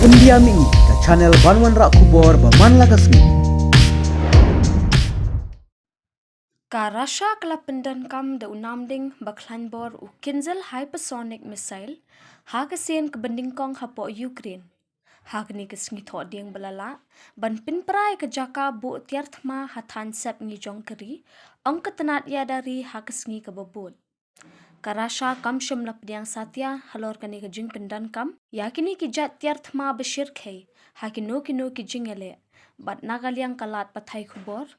India mi ke channel Banwan Rak Kubor Baman Lagasmi. Karasha kalapendan kam da Namding baklanbor u Kinzel hypersonic missile hagasen ke bendingkong hapo Ukraine. Hagni ke sngi dieng balala ban pinprai ke jaka bu tiarthma hatan sep ngi jongkeri ong ketenat ya dari hagasngi ke bobot. Karasha kam shemlap diang satya halor kani ke jing pendan kam yakini ki jat tiarthma beshir khe hakino kino ki jingele bat nagaliang kalat pathai khubor.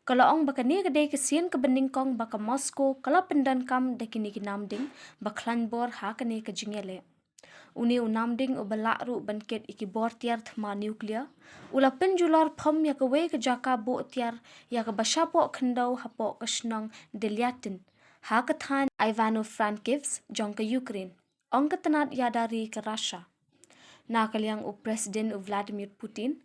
Kalau ong bakani kedai kesian ke Beningkong baka Moscow kalau pendan kam dekini ki Namding baklan bor ha kani ke jingele. Uni Namding ubelak ru banket iki bor tiar thma nuklear. Ula penjular pom ya ke we ke jaka bo tiar ya ke bashapo kendau hapo kesnang deliatin. Ha ke than Ivano Frankivs jong ke Ukraine. Ong ke tenat ya dari ke Russia. Na kaliang u Presiden Vladimir Putin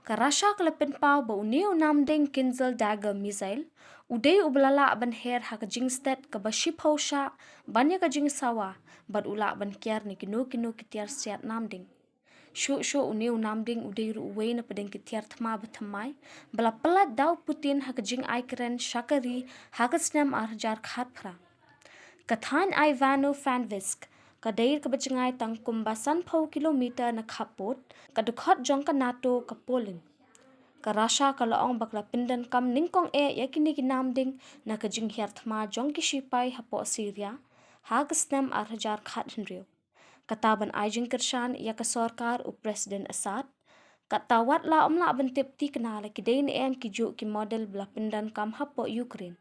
ka Russia kelepen pau ba uni Namding Kinzel dagger missile udai ublala ban her ha ka jingstet ka baship hausha banya ka jing sawa bat ula ban kiar ni kino kitiar siat Namding shu uni Namding udai ru we na pedeng kitiar thma ba Thymmai bala pelat dau Putin ha ka jing aikren shakari ha ka snam arjar khat phra kathan Ivano Franvisk kadair kebacengai tang kumbasan pau kilometer na kapot kadukhat jong ka NATO ka Poland ka Russia ka laong bakla pindan kam ningkong yakini ki Namding na ka jing hiarthma jong ki shipai hapo Syria hagsnam arhajar khat henrio kataban ajing kershan ya ka sarkar u President Assad katawat la omla bentip ti kenala ki dein ki ju ki model bla pindan kam hapo Ukraine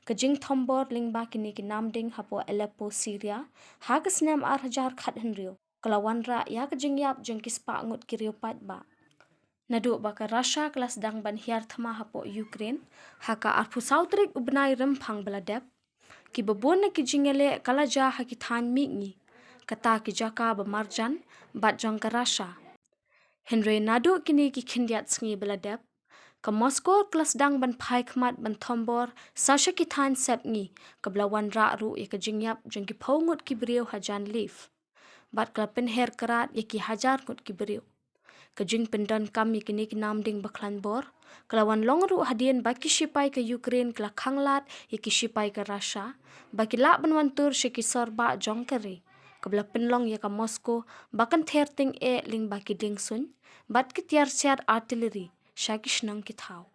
Kajing thombor lingba kini ki Namding hapo Aleppo Syria hagasnam arhajar khat henrio kelawan ra ya kajing yap jeng kispa ngut kirio pat ba Nadu baka Russia kelas dang ban hiar thama hapo Ukraine haka arpu sautrik ubnai rempang beladep ki babon na ki jingele kalaja haki than mingi kata ki jaka bamarjan bat jong ka Russia Henry nadu kini ki khindiat sngi beladep ka Moscow kelas dang ban phai khmat ban thombor sasha ki than sep ngi ka blawan ra ru ya ka jingyap jeng ki phongut ki brio hajan leaf bat kla pen her karat ya ki hajar ngut ki brio ka jing pendan kam ya kini ki Namding baklan bor kelawan long ru hadien baki shipai ka Ukraine kla khanglat ya ki shipai ka Russia baki la banwantur she ki sorba jong kare kabla penlong ya ka Moscow bakan ther ting ling baki ding sun bat ki tiar siat artillery shakish nang ki thau